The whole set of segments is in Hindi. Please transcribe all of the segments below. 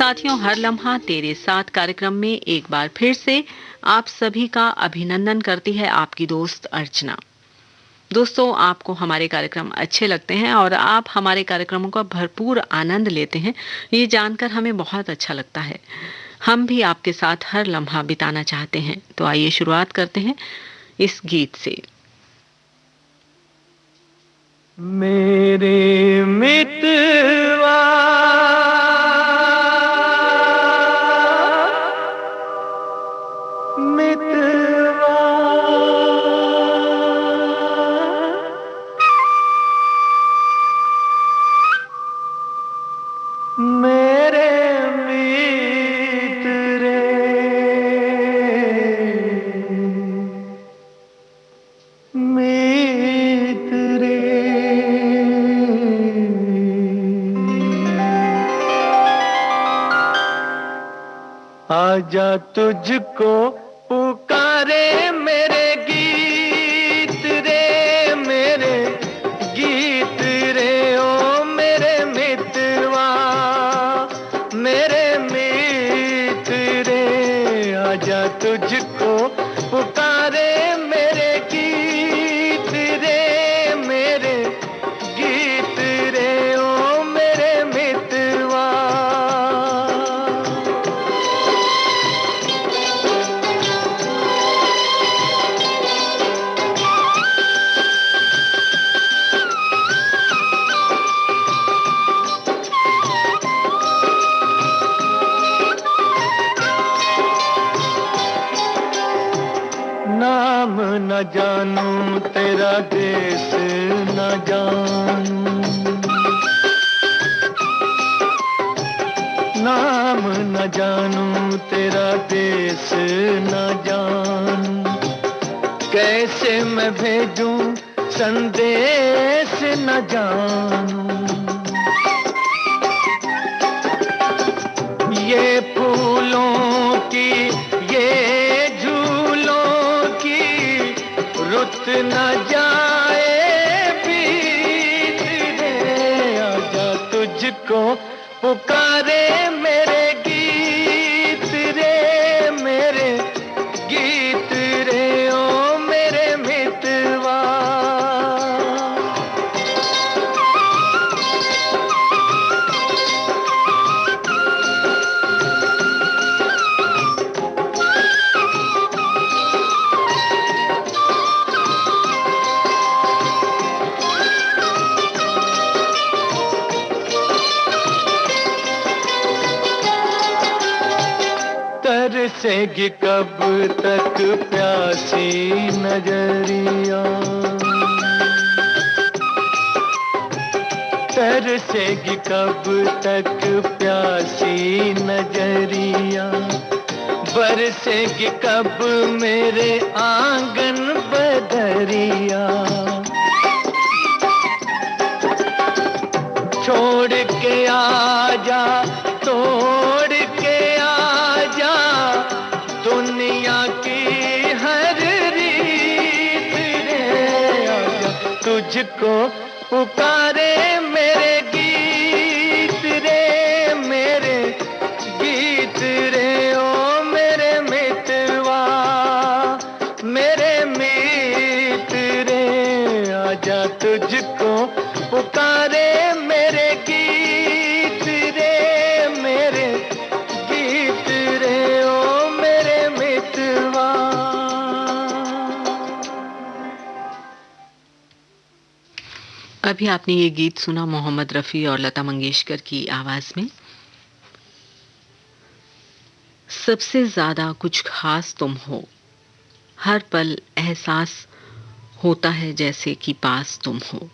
साथियों, हर लम्हा तेरे साथ कार्यक्रम में एक बार फिर से आप सभी का अभिनंदन करती है आपकी दोस्त अर्चना। दोस्तों, आपको हमारे कार्यक्रम अच्छे लगते हैं और आप हमारे कार्यक्रमों का भरपूर आनंद लेते हैं, ये जानकर हमें बहुत अच्छा लगता है। हम भी आपके साथ हर लम्हा बिताना चाहते हैं। तो आइए शुरुआत करते हैं इस गीत से। मेरे मितवा मितवा मेरे मित्र मित्र आजा तुझको पुकारे मेरे गीत रे मेरे गीत रे ओ मेरे मितवा मेरे मित्र रे आजा तुझको पुकारे मेरे गीत रे मेरे गीत रे ओ मेरे मितवा नाम न जानूं तेरा देश न जानूं नाम न जानूं तेरा देश न जानूं कैसे मैं भेजूं संदेश न जानूं ये फूलों की ये झूलों की रुत न जाए बीत रे आजा तुझको पुकारे मेरे गीत रे मेरे गीत रे ओ मेरे मितवा तरसेगी कब तक प्यासी नजरिया तरसेगी कब तक प्यासी नजरिया बरसेगी कब मेरे आंगन बदरिया छोड़ के आजा तोड़ के आजा दुनिया की हर रीत रे आजा तुझको पुकारे मेरे गीत रे मेरे गीत रे ओ मेरे मितवा मेरे मित्र रे आजा तुझको पुकारे मेरे गीत रे मेरे गीत रे ओ मेरे मितवा अभी आपने ये गीत सुना मोहम्मद रफ़ी और लता मंगेशकर की आवाज में। सबसे ज्यादा कुछ खास तुम हो, हर पल एहसास होता है जैसे कि पास तुम हो।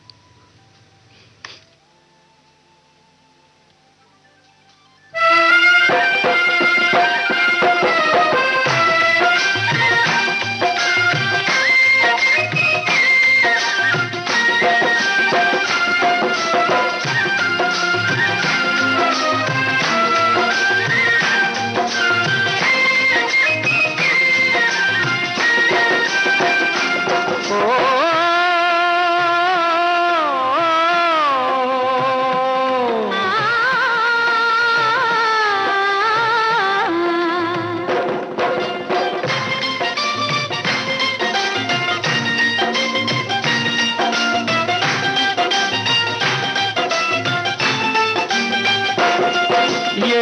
ओ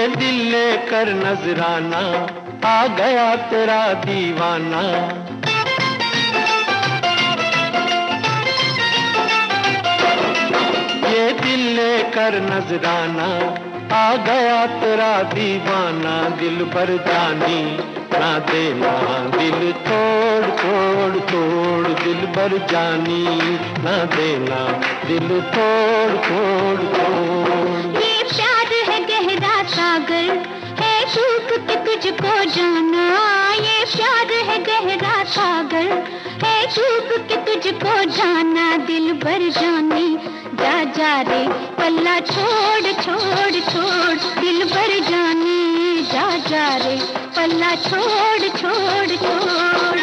ये दिल लेकर नजराना आ गया तेरा दीवाना। ये दिल लेकर नजराना आ गया तेरा दीवाना। दिल भर जानी ना देना दिल तोड़ तोड़ तोड़। दिल भर जानी ना देना दिल तोड़ तोड़ तोड़। ये प्यार है गहरा सागर है डूब के तुझको जाना। ये प्यार है गहरा सागर है डूब के तुझको जाना। दिल भर जानी जा जा रे पल्ला छोड़ छोड़ छोड़। दिल भर जानी जा जा रे पल्ला छोड़ छोड़ छोड़।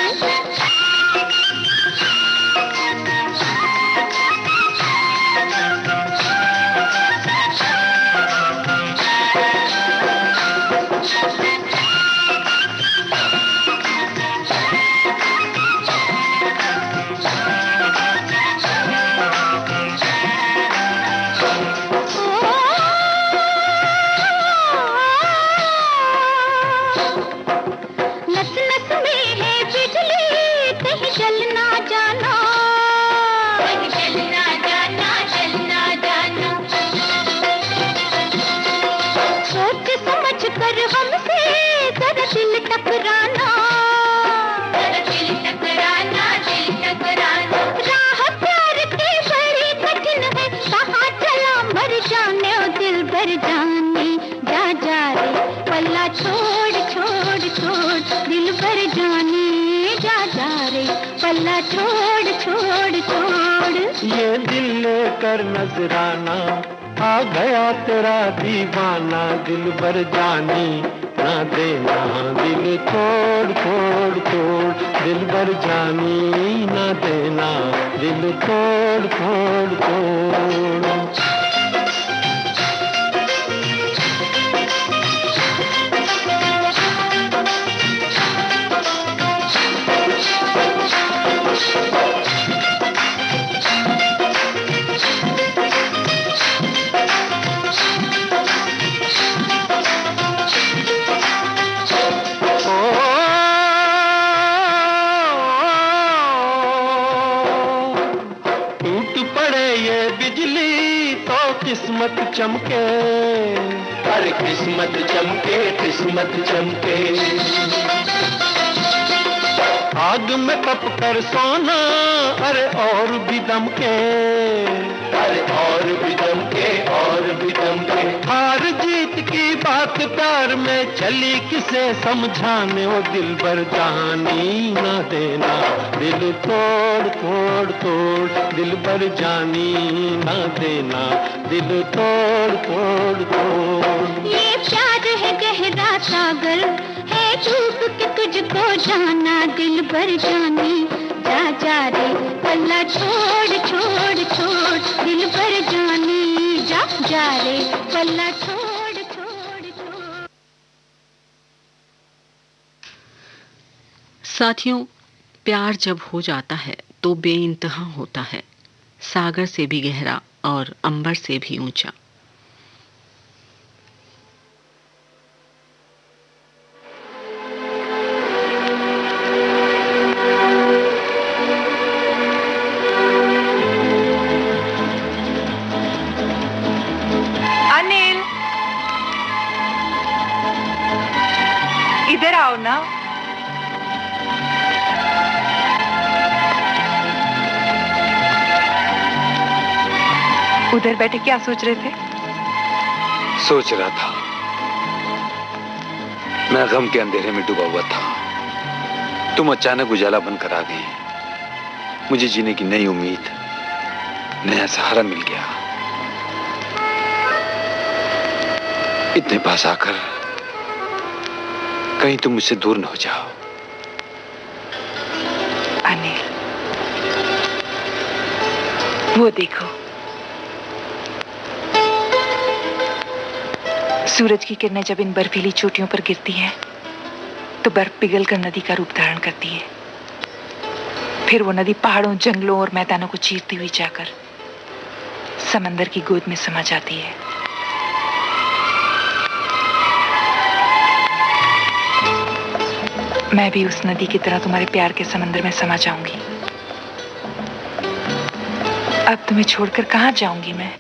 छोड़ छोड़ छोड़। ये दिल लेकर नजराना आ गया तेरा दीवाना। दिल भर जानी ना देना दिल तोड़ तोड़ तोड़। दिल भर जानी ना देना दिल तोड़ तोड़ तोड़। किस्मत चमके अरे किस्मत चमके किस्मत चमके। आग में तप कर सोना अरे और भी दमके अरे और भी दमके और भी दमके। हार जीत की बात प्यार में चली किसे समझाने। वो दिल भर जानी ना देना दिल तोड़ तोड़ तोड़। दिल भर जानी ना देना दिल तोड़ तोड़ तोड़। ये प्यार है गहरा सागर है डूब के तुझको जाना। दिल भर जानी जा जा रे पल्ला छोड़ छोड़ छोड़। दिल भर जानी जा जा रे पल्ला छोड़ छोड़ छोड़। साथियों, प्यार जब हो जाता है तो बेइंतहा होता है, सागर से भी गहरा और अंबर से भी ऊंचा। अनिल, इधर आओ ना। उधर बैठे क्या सोच रहे थे? सोच रहा था, मैं गम के अंधेरे में डूबा हुआ था, तुम अचानक उजाला बनकर आ गई। मुझे जीने की नई उम्मीद, नया सहारा मिल गया। इतने पास आकर कहीं तुम मुझसे दूर न हो जाओ। अनिल, वो देखो, सूरज की किरणें जब इन बर्फीली चोटियों पर गिरती हैं तो बर्फ पिघलकर नदी का रूप धारण करती है। फिर वो नदी पहाड़ों, जंगलों और मैदानों को चीरती हुई जाकर समंदर की गोद में समा जाती है। मैं भी उस नदी की तरह तुम्हारे प्यार के समंदर में समा जाऊंगी। अब तुम्हें छोड़कर कहां जाऊंगी मैं?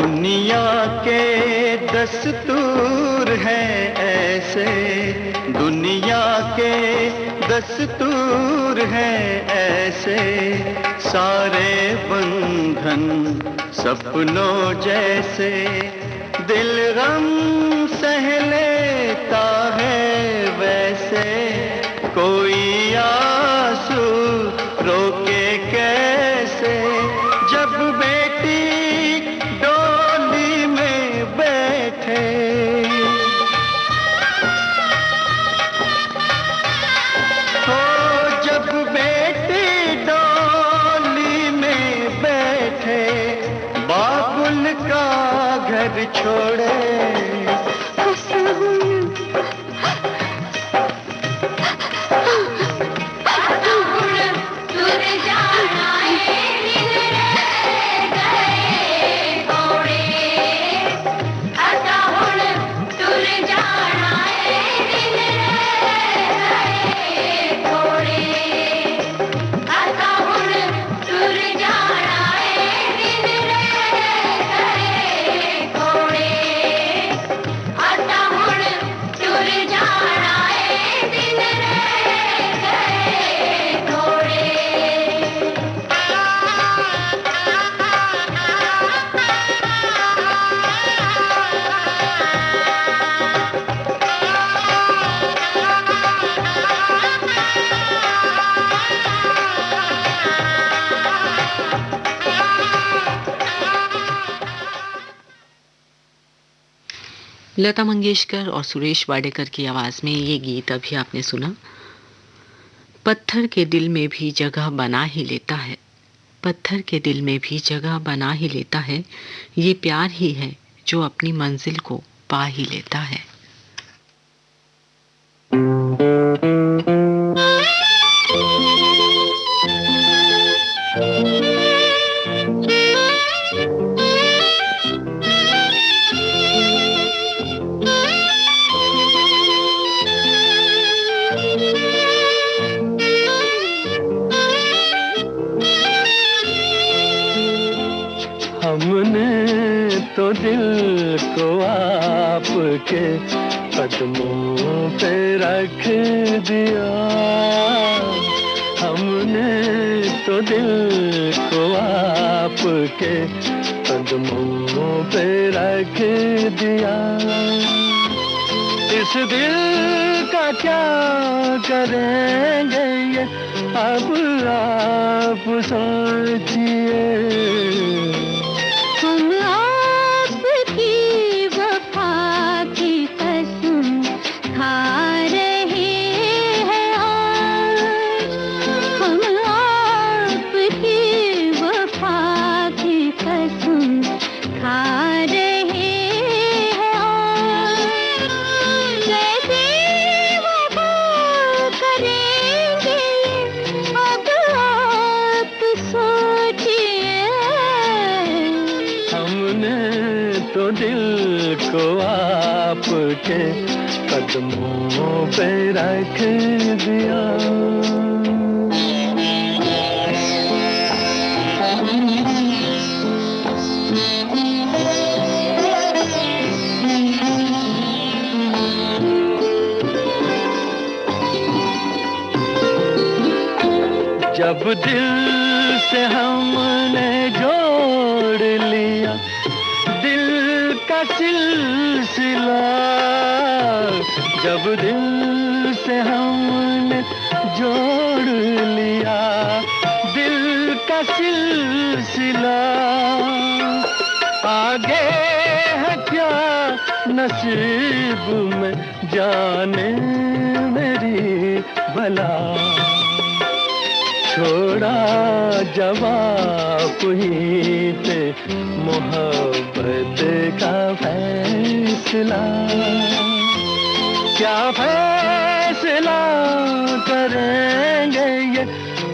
दुनिया के दस्तूर हैं ऐसे, दुनिया के दस्तूर हैं ऐसे, सारे बंधन सपनों जैसे, दिल गम सह लेता है वैसे, कोई आंसू रोके कैसे, जब बेटी डोली में बैठे। हो जब बेटी डोली में बैठे, बाबुल का घर छोड़े। लता मंगेशकर और सुरेश वाडेकर की आवाज में ये गीत अभी आपने सुना। पत्थर के दिल में भी जगह बना ही लेता है, पत्थर के दिल में भी जगह बना ही लेता है, ये प्यार ही है जो अपनी मंजिल को पा ही लेता है। तो दिल को आपके कदमों पे रख दिया, हमने तो दिल को आपके कदमों पे रख दिया। इस दिल का क्या करेंगे ये अब आप सोचिए। आपके कदमों पे रख दिया। जब दिल से हमने जोड़ लिया दिल का सिलसिला, जब दिल से हमने जोड़ लिया दिल का सिलसिला, आगे है क्या नसीब में जाने मेरी भला, छोड़ा जवाब ही पे मोहब्बत का फैसला, क्या फैसला करेंगे ये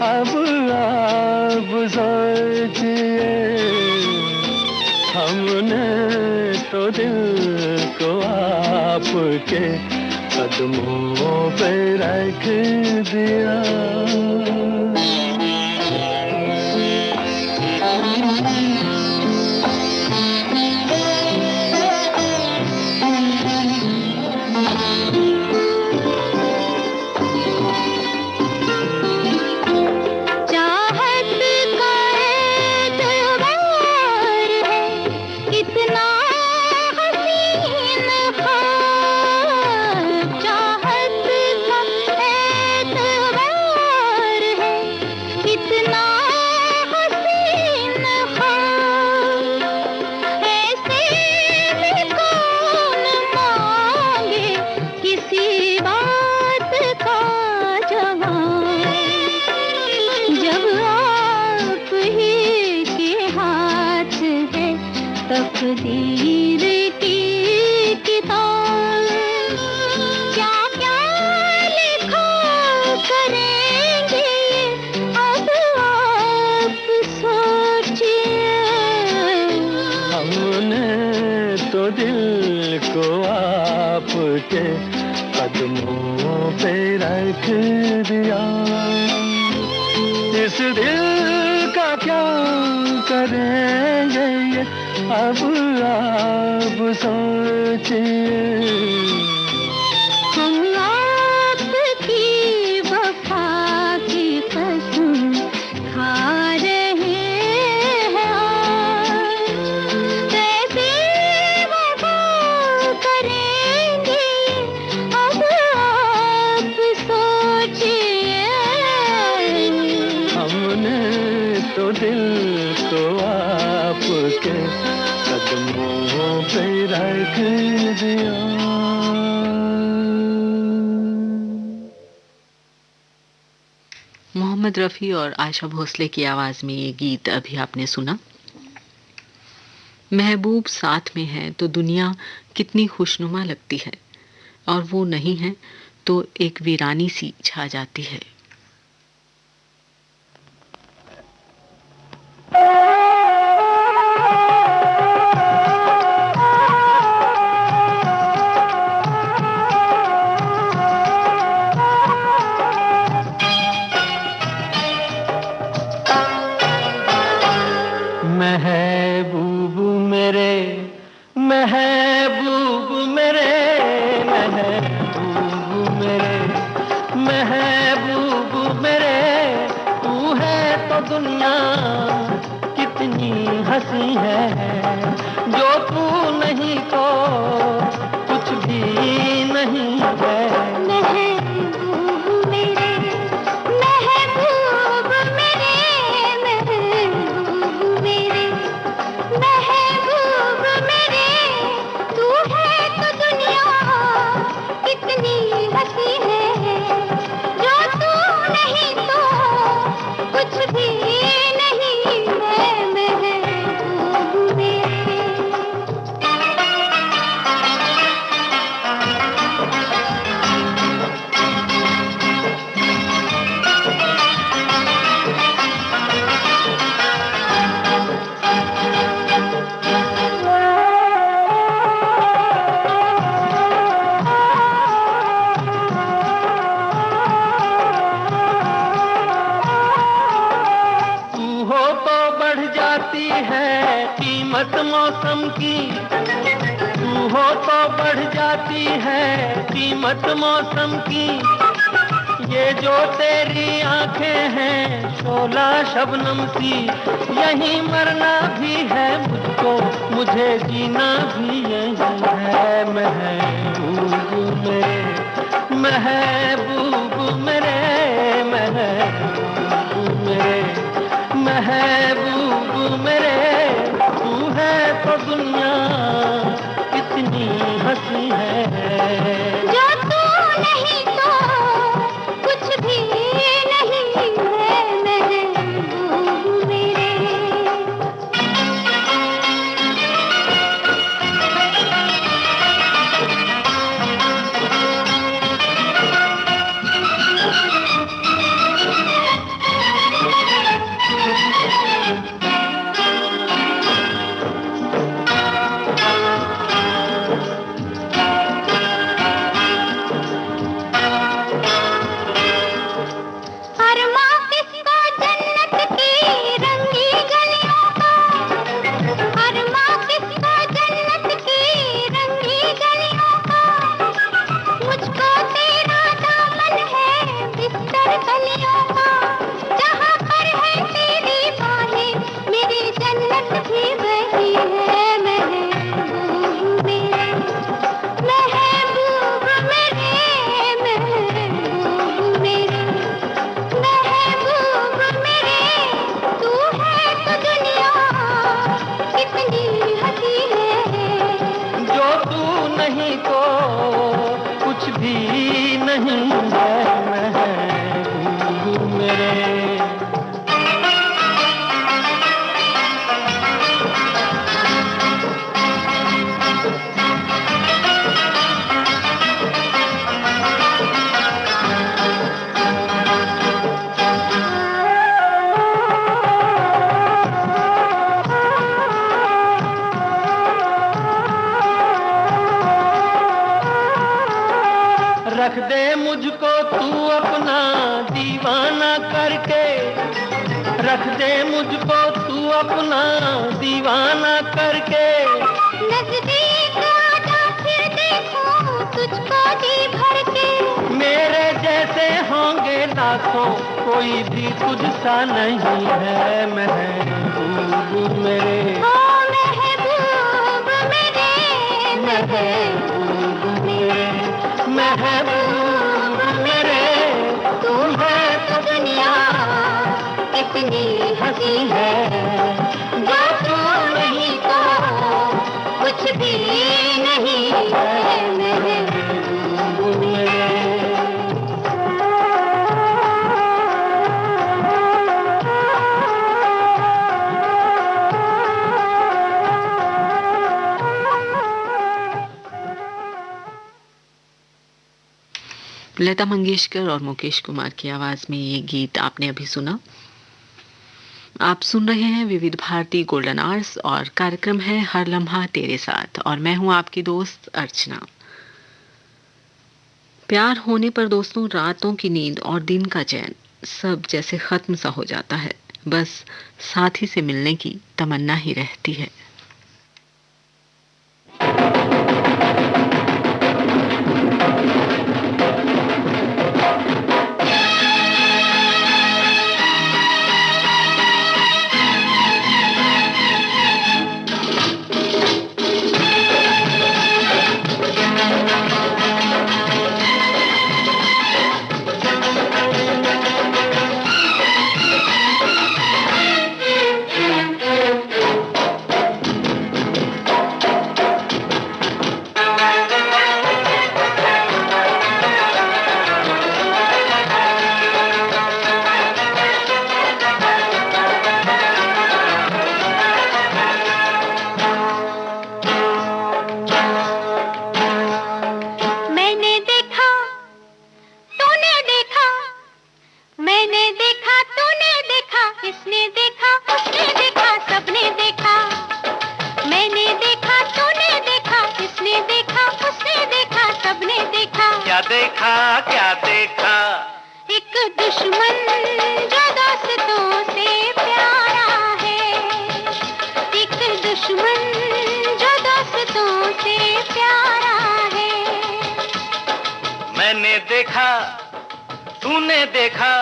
अब आप सोचिए। हमने तो दिल को आपके कदमों पे रख दिया। तकदीर की किताब क्या क्या लिखा करेंगे अब आप सोचिए। हमने तो दिल को आपके कदमों पे रख दिया, इस दिल का क्या करेंगे ये अब आप सोचिए। हम आपकी वफा की कसम खा रहे हैं आज, कैसे वफा करेंगे अब आप सोचिए। हमने तो दिल को आपके कदमों पे रख दिया। मोहम्मद रफ़ी और आशा भोसले की आवाज़ में ये गीत अभी आपने सुना। महबूब साथ में है तो दुनिया कितनी खुशनुमा लगती है, और वो नहीं है तो एक वीरानी सी छा जाती है। महबूब मेरे, महबूब मेरे, महबूब मेरे, महबूब मेरे, तू है तो दुनिया कितनी हंसी है, जो तू नहीं तो कुछ भी नहीं है। महबूब मेरे, महबूब मेरे, महबूब मेरे, महबूब मेरे, तू है तो दुनिया कितनी हंसी है, जो तू नहीं तो कुछ भी नहीं है। महबूब मेरे। तू हो तो बढ़ जाती है कीमत मौसम की, तू हो तो बढ़ जाती है कीमत मौसम की, ये जो तेरी आंखें हैं शोला शबनम सी, यहीं मरना भी है मुझको, मुझे जीना भी यही है। महबूब मेरे, महबूब मेरे, महबूब मेरे, महबूब मेरे, तू है तो दुनिया कितनी हंसी है, जो तू नहीं तो कुछ भी नहीं है। महबूब मेरे। रख दे मुझको तू अपना दीवाना करके। नजदीक आजा फिर देखूं तुझको जी भर के। मेरे जैसे होंगे लाखों कोई भी तुझसा नहीं है महबूब मेरे। ओ महबूब मेरे, महबूब मेरे, महबूब मेरे, तू है तो दुनिया कितनी हंसी है। जो तू नहीं तो कुछ भी नहीं है महबूब मेरे। लता मंगेशकर और मुकेश कुमार की आवाज में ये गीत आपने अभी सुना। आप सुन रहे हैं विविध भारती गोल्डन आवर्स और कार्यक्रम है हर लम्हा तेरे साथ और मैं हूं आपकी दोस्त अर्चना। प्यार होने पर दोस्तों रातों की नींद और दिन का चैन सब जैसे खत्म सा हो जाता है। बस साथी से मिलने की तमन्ना ही रहती है। क्या देखा एक दुश्मन जो दोस्तों से प्यारा है। एक दुश्मन जो दोस्तों से प्यारा है। मैंने देखा तूने देखा,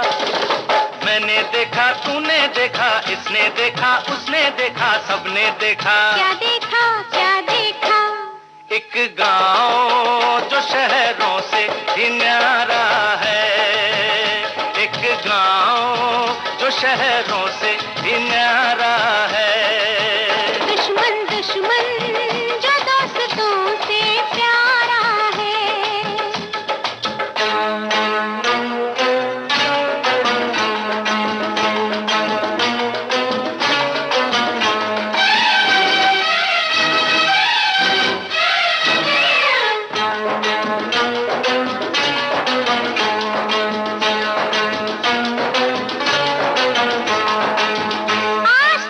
मैंने देखा तूने देखा, इसने देखा उसने देखा सबने देखा। क्या देखा क्या देखा? एक गांव जो शहरों से भी न्यारा है। एक गांव जो शहरों से भी न्यारा है। दुश्मन दुश्मन जो दोस्तों से प्यारा है। आज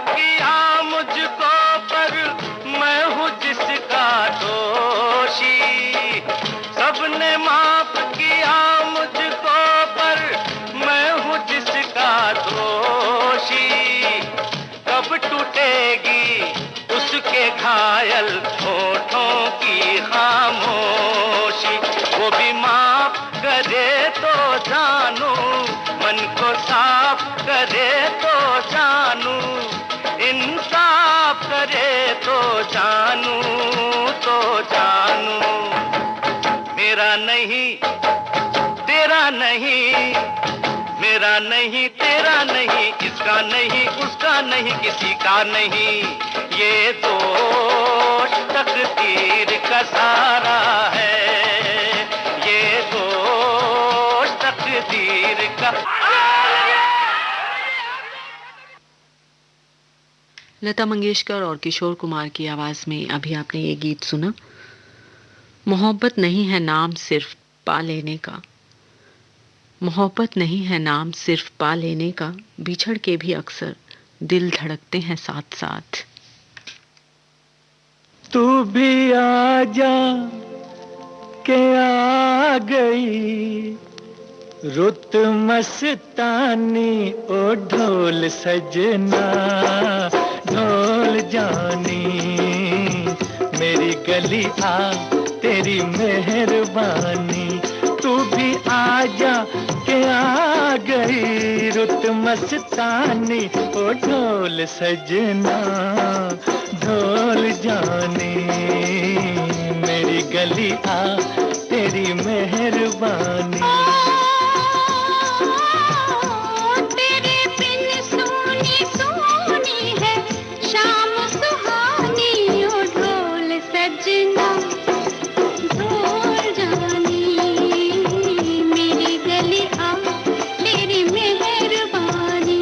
किया मुझको पर मैं हूँ जिसका दोषी। सबने माफ किया मुझको पर मैं हूँ जिसका दोषी। कब टूटेगी उसके घायल होठों की खामोशी। वो भी माफ करे तो जानू, मन को साफ करे तो जानू, इंसाफ करे तो जानू, तो जानू। मेरा नहीं तेरा नहीं, मेरा नहीं तेरा नहीं, इसका नहीं उसका नहीं, किसी का नहीं। ये दोष तकदीर का सारा है, ये दोष तकदीर का। लता मंगेशकर और किशोर कुमार की आवाज में अभी आपने ये गीत सुना। मोहब्बत नहीं है नाम सिर्फ पा लेने का, मोहब्बत नहीं है नाम सिर्फ पा लेने का, बिछड़ के भी अक्सर दिल धड़कते हैं साथ साथ। तू भी आ जा के आ गई रुत मस्तानी, ओ ढोल सजना ढोल जानी, मेरी गली आ तेरी मेहरबानी। तू भी आ जा के आ गई रुत मस्तानी, ओ ढोल सजना ढोल जानी, मेरी गली आ तेरी मेहरबानी। तेरे बिन सोनी सोनी है शाम सुहानी, ओ ढोल सजना ढोल जानी, मेरी गली आ तेरी मेहरबानी।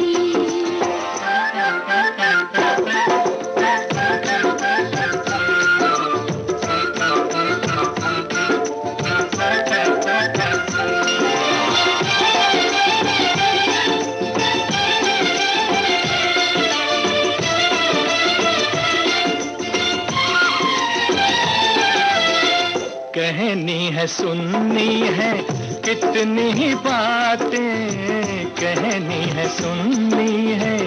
कहनी है सुननी है कितनी ही बातें, कहनी है सुननी है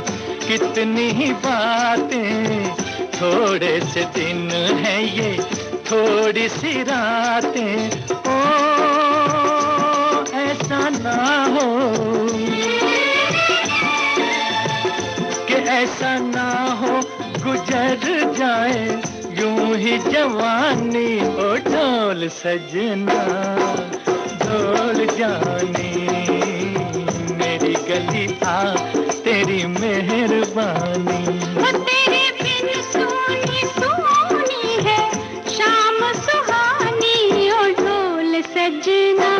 कितनी ही बातें, थोड़े से दिन है ये थोड़ी सी रातें। ओ ऐसा ना हो कि ऐसा ना हो गुजर जाए यूं ही जवानी, ओ ढोल सजना ढोल जानी, मेरी गली आ तेरी मेहरबानी। तेरे बिन सोनी सोनी है शाम सुहानी, ओ ढोल सजना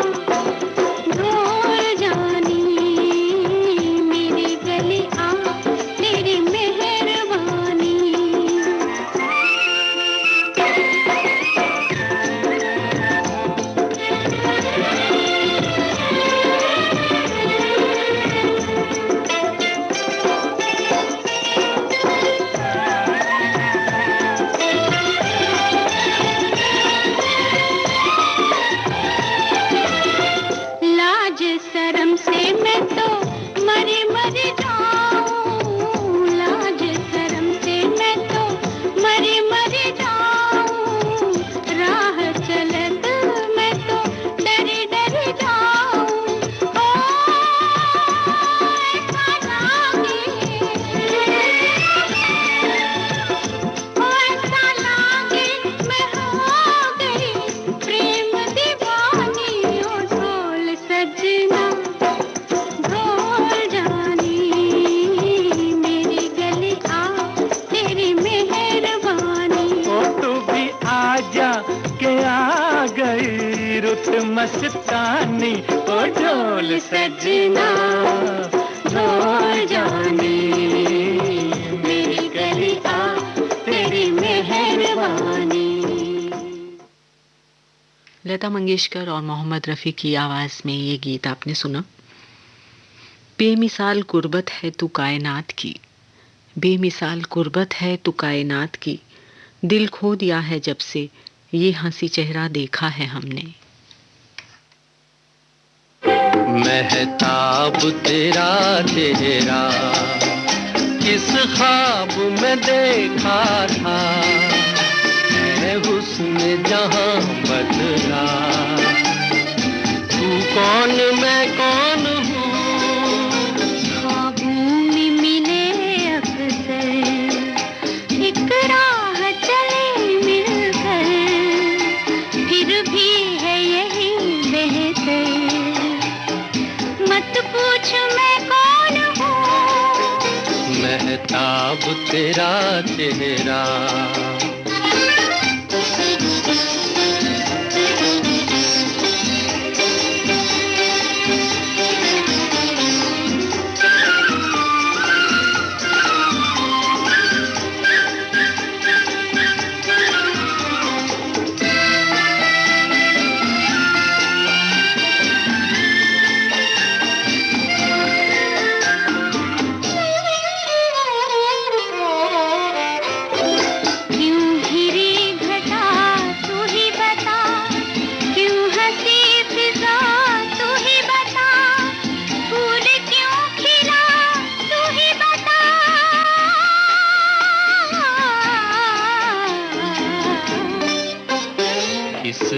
ढोल जानी, मेरी गली आ तेरी मेहरबानी। लाज शर्म से मैं तो मरी मरी जाऊं, लाज शर्म से मैं तो मरी मरी जाऊं, राह चलत मैं तो डरी डरी जाऊं। ओ ऐसा लागे, ओ ऐसा लागे मैं हो गई प्रेम दीवानी, ओ ढोल सजना ढोल जानी, मेरी गली आ तेरी मेहरबानी। ओ तू भी आ जा के आ गई रुत मस्तानी, ओ ढोल सजना ढोल जानी, मेरी गली आ तेरी मेहरबानी। लता मंगेशकर और मोहम्मद रफ़ी की आवाज़ में ये गीत आपने सुना। बेमिसाल गुर्बत है तू कायनात की, बेमिसाल गुर्बत है तू कायनात की, दिल खो दिया है जब से ये हंसी चेहरा देखा है हमने। महताब तेरा चेहरा किस ख्वाब में देखा था, है हुस्न जहां बदला, तू कौन मैं कौन हूँ। ख्वाबों में मिले अक्सर, एक राह चले मिलकर, फिर भी है यही बेहतर, मत पूछ मैं कौन हूँ। महताब तेरा चेहरा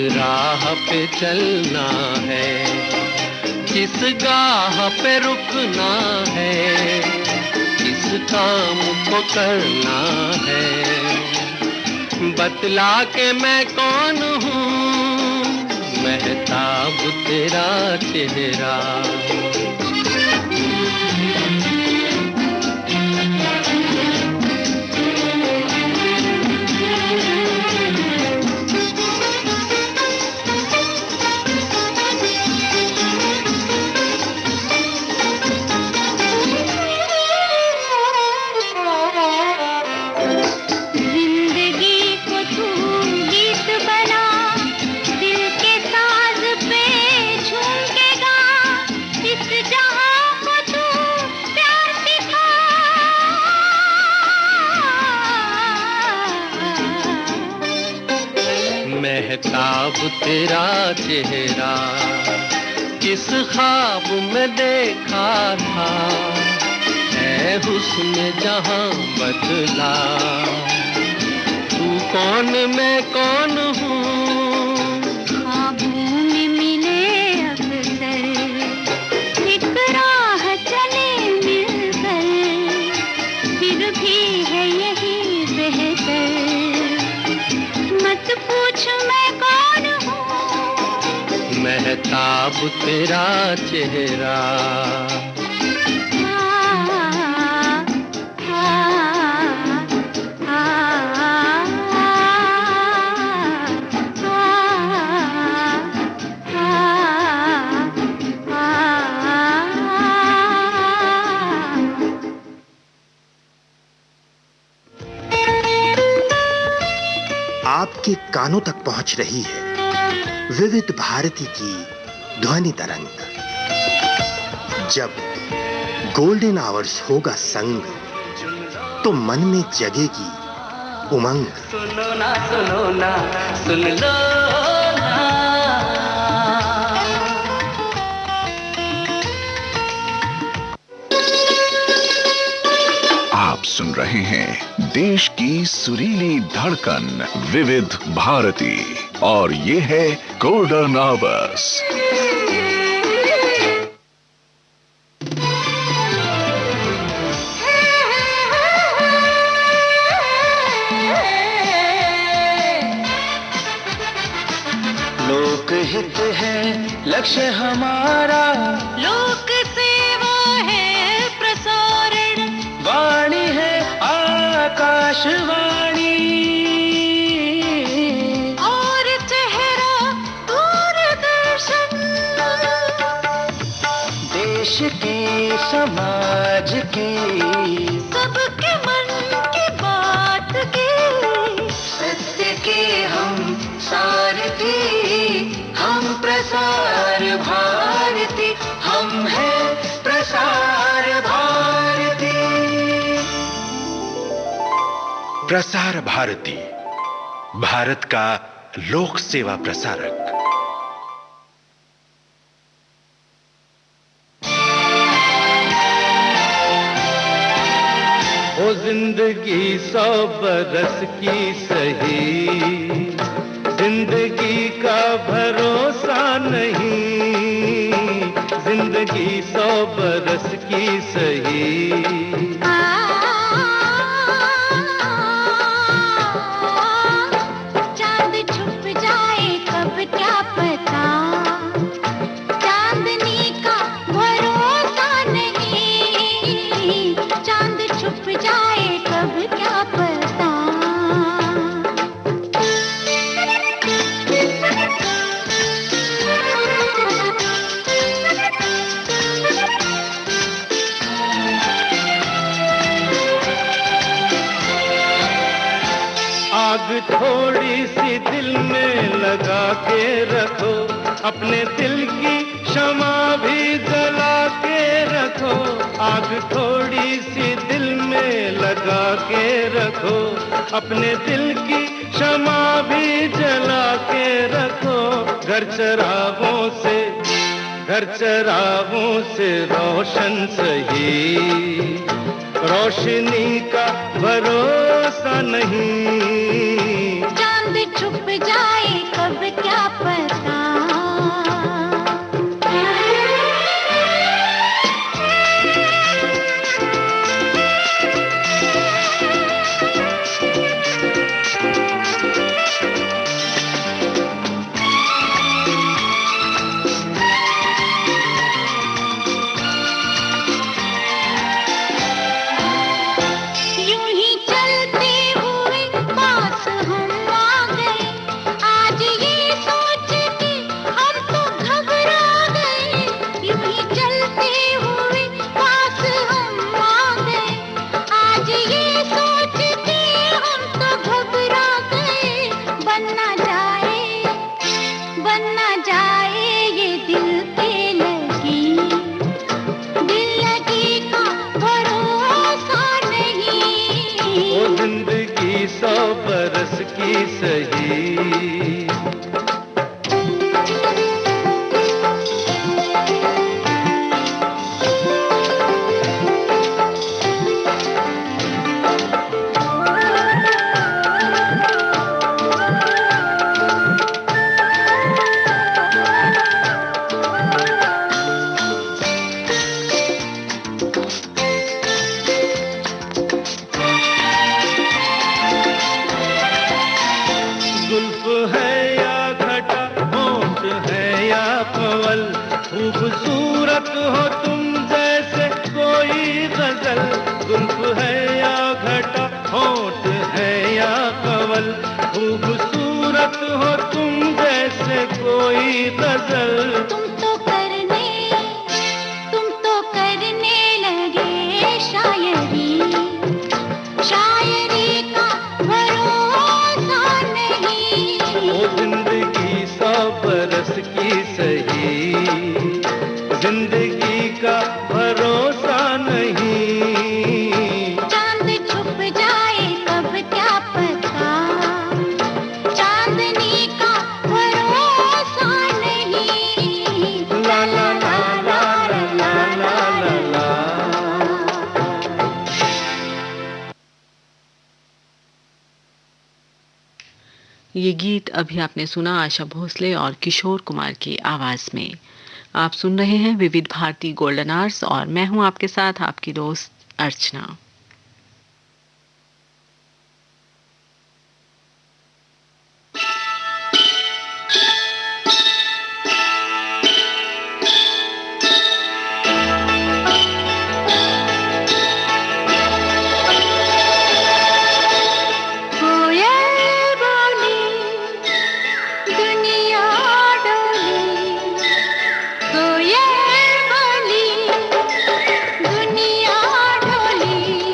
राह पे चलना है, किस गाह पे रुकना है, किस काम को करना है, बतला के मैं कौन हूँ। महताब तेरा चेहरा महताब तेरा चेहरा किस ख्वाब में देखा था, है हुस्न जहां बदला, तू कौन मैं कौन हूँ। ख्वाबों में मिले अक्सर, एक राह चले मिलकर, फिर भी है यही बेहतर, मत पूछ मैं कौन हूँ। महताब तेरा चेहरा आपके कानों तक पहुंच रही है विविध भारती की ध्वनि तरंग। जब गोल्डन आवर्स होगा संग, तो मन में जगेगी उमंग। सुनो ना सुन लो ना। आप सुन रहे हैं देश की सुरीली धड़कन विविध भारती, और ये है गोल्डन आवर्स। लोकहित है लक्ष्य हमारा, लोक सेवा है प्रसारण, वाणी है आकाशवाणी, और चेहरा दूरदर्शन। देश की समाज की सबके मन की बात की, सत्य के हम सारथी, हम प्रसार भारती, हम हैं प्रसार भारती। प्रसार भारती, भारत का लोक सेवा प्रसारक। ओ जिंदगी 100 बरस की सही, जिंदगी का भरोसा नहीं, जिंदगी 100 बरस की सही। चांद छुप जाए कब क्या पता, चांदनी का भरोसा नहीं, चांद छुप जाए कब क्या पता। आग थोड़ी सी दिल में लगा के रखो, अपने दिल की शमा भी जला के रखो। आग थोड़ी सी दिल में लगा के रखो, अपने दिल की शमा भी जला के रखो। घर चरागों से रोशन सही, रोशनी का भरोसा नहीं, चांद छुप जाए कब क्या पता। जिंदगी 100 बरस की सही। खूबसूरत हो तुम जैसे कोई गजल, जुल्फ है या घटा, होंठ है या कवल। खूबसूरत हो तुम जैसे कोई गजल। तुम तो करने लगे शायरी, शायरी का भरोसा नहीं। ओ जिंदगी 100 बरस की सही, जिंदगी का भरोसा नहीं, चांद छुप जाए कब क्या पता, चांदनी का भरोसा नहीं। ला ला ला ला ला ला ला ला। ये गीत अभी आपने सुना आशा भोसले और किशोर कुमार की आवाज में। आप सुन रहे हैं विविध भारती गोल्डन आवर्स और मैं हूं आपके साथ आपकी दोस्त अर्चना। दुनिया डोली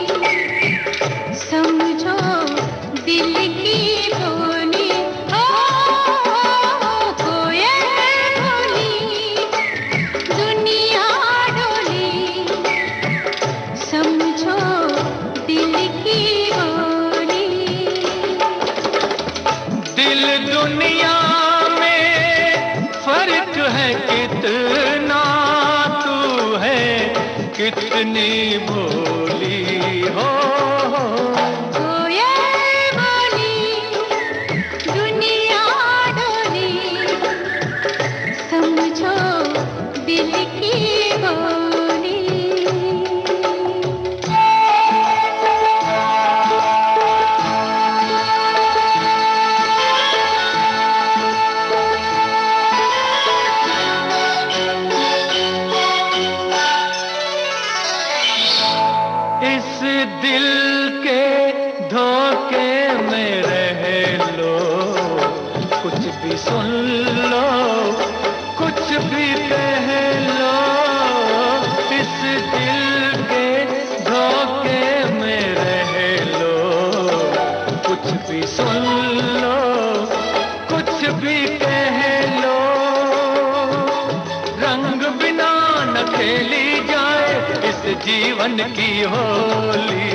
कितना तू है, कितनी भोली हो। दिल के धोखे में रह लो, कुछ भी सुन लो, कुछ भी कह लो। इस दिल के धोखे में रह लो, कुछ भी सुन लो, कुछ भी कह लो। रंग बिना न खेली जाए इस जीवन की होली।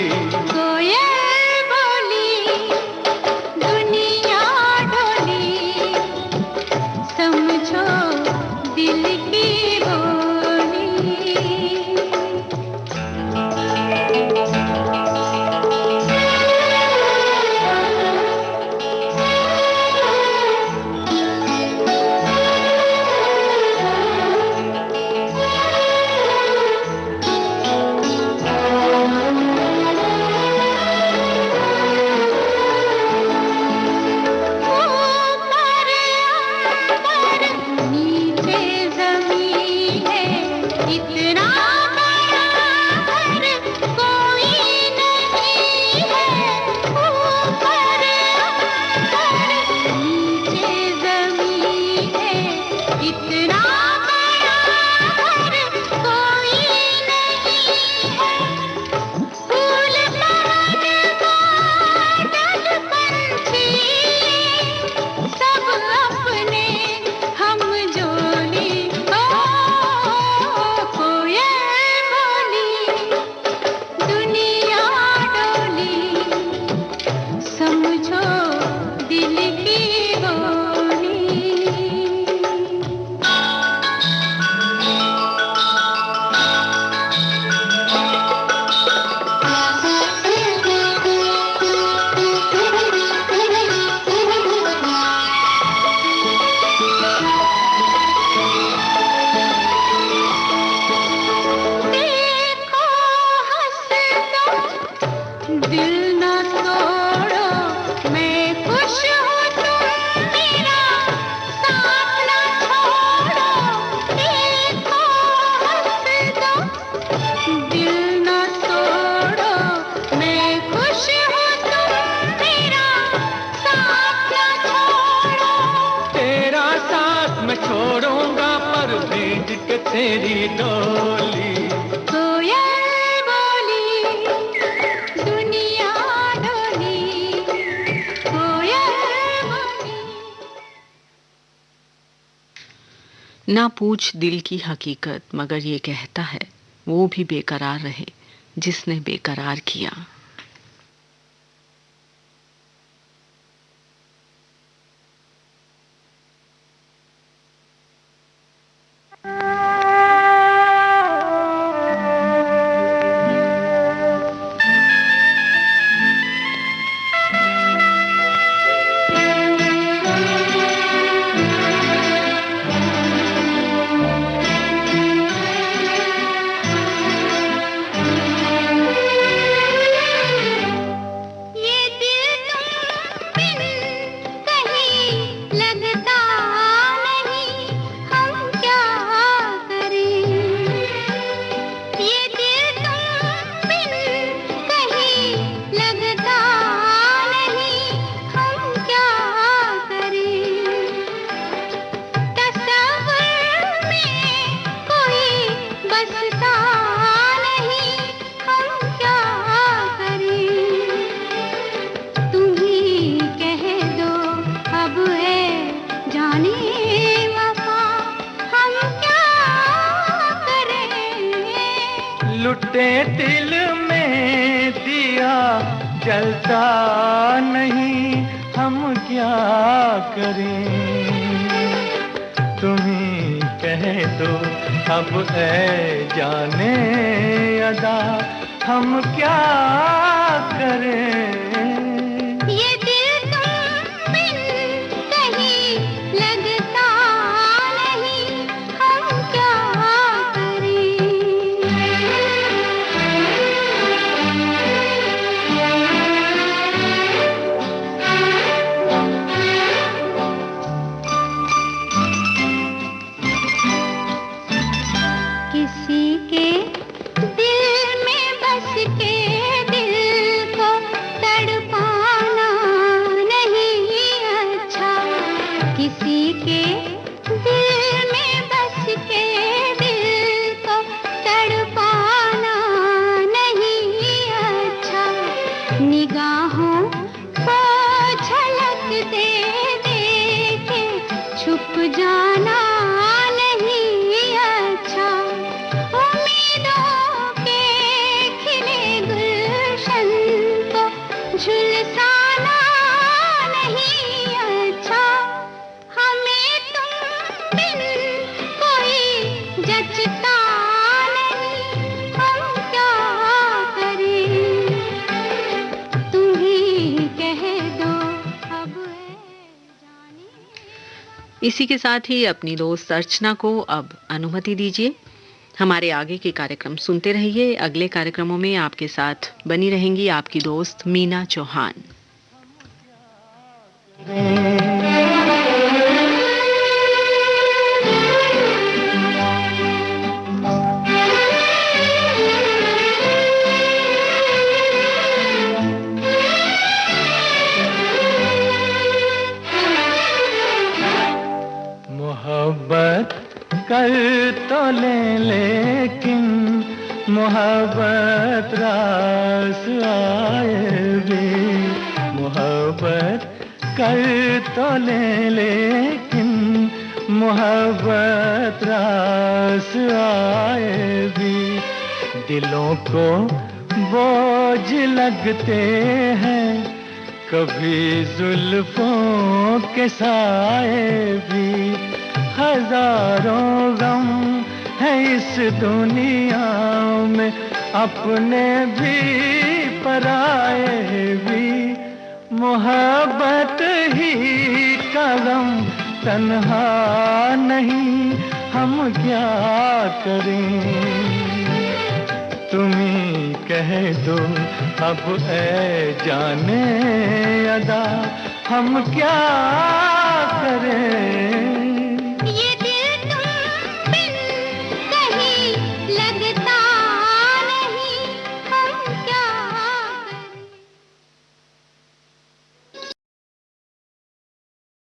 तेरी डोली कोयल बोली दुनिया डोली कोयल बोली। ना पूछ दिल की हकीकत मगर ये कहता है वो भी बेकरार रहे जिसने बेकरार किया। लुटे दिल में दिया जलता नहीं हम क्या करें। तुम्ही कह दो अब ऐ जाने अदा हम क्या करें। ये दिल तुम बिन कहीं लगता नहीं, हम क्या किसी के दिल में बस के दिल को तड़पाना नहीं अच्छा, किसी के दिल में बस के दिल को तड़पाना नहीं अच्छा, निगाहों को झलक दे दे के छुप जाना नहीं अच्छा, उम्मीदों के खिले गुलशन को झुलसाना नहीं अच्छा, हमें तुम बिन कोई जचता नहीं, हम क्या करें। तुम ही कह दो अब है जाने। इसी के साथ ही अपनी दोस्त अर्चना को अब अनुमति दीजिए। हमारे आगे के कार्यक्रम सुनते रहिए। अगले कार्यक्रमों में आपके साथ बनी रहेंगी आपकी दोस्त मीना चौहान। मोहब्बत कर तो ले लेकिन मोहब्बत रास आए भी, मोहब्बत कर तो ले लेकिन मोहब्बत रास आए भी, दिलों को बोझ लगते हैं कभी जुल्फों के साए भी, हजारों गम है इस दुनिया में अपने भी पराए भी, मोहब्बत ही का गम तन्हा नहीं, हम क्या करें। तुम्ही कह दो अब ऐ जाने अदा हम क्या करें।